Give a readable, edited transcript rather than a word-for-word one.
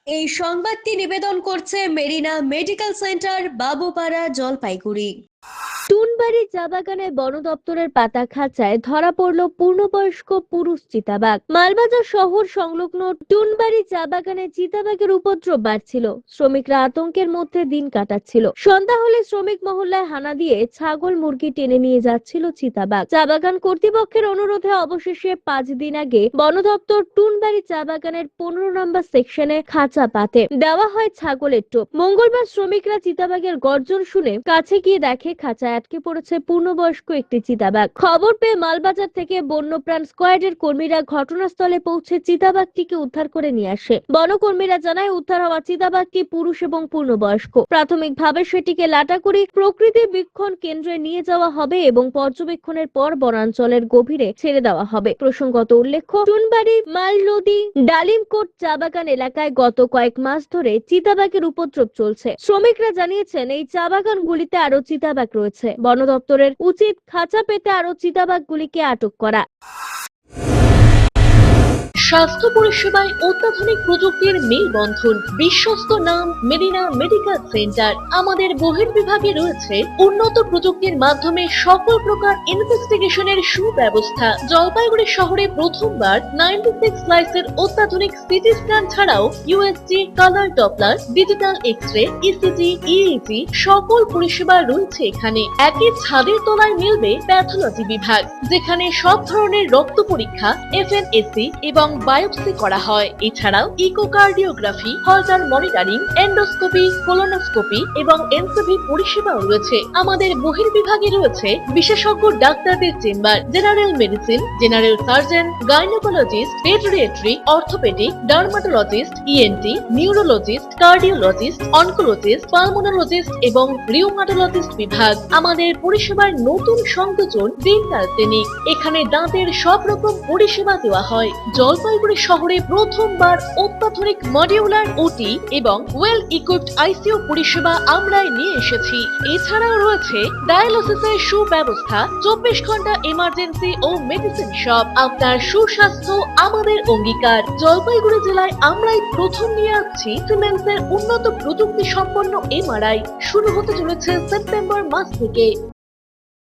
এই সংবাদটি নিবেদন করছে মেরিনা মেডিকেল সেন্টার, বাবুপাড়া, জলপাইগুড়ি। টুনবাড়ি চা বাগানে বন দপ্তরের পাতা খাঁচায় ধরা পড়ল পূর্ণবয়স্ক পুরুষ চিতাবাঘ। মালবাজার শহর সংলগ্ন টুনবাড়ি চা বাগানে চিতাবাঘের উপদ্রব বাড়ছিল। শ্রমিকরা আতঙ্কের মধ্যে দিন কাটাচ্ছিল। সন্ধ্যা হলে শ্রমিক মহল্লায় হানা দিয়ে ছাগল মুরগি টেনে নিয়ে যাচ্ছিল চিতাবাঘ। চা বাগান কর্তৃপক্ষের অনুরোধে অবশেষে 5 দিন আগে বন দপ্তর টুনবাড়ি চা বাগানের 15 নম্বর সেকশনে খাঁচা পাতে দেওয়া হয় ছাগলের টোপ। মঙ্গলবার শ্রমিকরা চিতাবাঘের গর্জন শুনে কাছে গিয়ে দেখে খাঁচায় আটকে পড়েছে পূর্ণবয়স্ক একটি চিতাবাঘ। খবর পেয়ে মালবাজার থেকে বন্যপ্রাণ স্কোয়াডের কর্মীরা ঘটনাস্থলে পৌঁছে চিতাবাঘটিকে উদ্ধার করে নিয়ে আসে। বনকর্মীরা জানায় উদ্ধার হওয়া চিতাবাঘটি পুরুষ এবং পূর্ণবয়স্ক। প্রাথমিকভাবে সেটিকে লাটাকুড়ি প্রকৃতি বীক্ষণ কেন্দ্রে নিয়ে যাওয়া হবে এবং পর্যবেক্ষণের পর বনাঞ্চলের গভীরে ছেড়ে দেওয়া হবে। প্রসঙ্গত উল্লেখ্য, টুনবাড়ি মালনদী ডালিমকোট চা বাগান এলাকায় গত কয়েক মাস ধরে চিতাবাঘের উপদ্রব চলছে। শ্রমিকরা জানিয়েছেন এই চা বাগানগুলিতে আরো চিতাবাঘ রয়েছে। বন দপ্তরের উচিত খাঁচা পেতে আরো চিতাবাঘগুলিকে আটক করা। স্বাস্থ্য পরিষেবায় অত্যাধুনিক প্রযুক্তির মেলবন্ধন, বিশ্বস্ত নাম মেরিনা মেডিকেল সেন্টার। আমাদের বহির্বিভাগে রয়েছে উন্নত প্রযুক্তির মাধ্যমে সকল প্রকার ইনভেস্টিগেশনের সুব্যবস্থা। জলপাইগুড়ি শহরে প্রথমবার 96 স্লাইসের অত্যাধুনিক সিটি স্ক্যান ছাড়াও USG, colour Doppler, digital X-ray, ECG, EEG সকল পরিষেবা রয়েছে এখানে। একই ছাদের তলায় মিলবে প্যাথোলজি বিভাগ, যেখানে সব ধরনের রক্ত পরীক্ষা, এফএনএসি এবং বায়োপসি করা হয়। এছাড়াও ইকোকার্ডিওগ্রাফি, হলটার মনিটরিং, এন্ডোস্কোপি, কোলোনোস্কোপি এবং এনসিভি পরিষেবাও রয়েছে। আমাদের বহির্বিভাগে রয়েছে বিশেষজ্ঞ ডাক্তারদের chamber, general medicine, general surgeon, gynaecologist, পেডিয়াট্রি, orthopaedic, dermatologist, ENT, neurologist, cardiologist, oncologist, pulmonologist এবং রিউমাটোলজিস্ট বিভাগ। আমাদের পরিষেবার নতুন সংযোজন ডেন্টাল ক্লিনিক। এখানে দাঁতের সব রকম পরিষেবা দেওয়া হয়। জলপাইগুড়ি শহরে প্রথমবার অত্যাধুনিক মডিউলার ওটি এবং ওয়েল ইকুইপড আইসিইউ পরিষেবা আমরাই নিয়ে এসেছি। এছাড়াও রয়েছে ডায়ালিসিসের সুব্যবস্থা, 24 ঘন্টা এমার্জেন্সি ও মেডিসিন শপ। আপনার সুস্বাস্থ্য আমাদের অঙ্গীকার। জলপাইগুড়ি জেলায় আমরাই প্রথম নিয়ে আসছি সিমেন্সের উন্নত প্রযুক্তি সম্পন্ন এমআরআই। শুরু হতে চলেছে সেপ্টেম্বর মাস থেকে।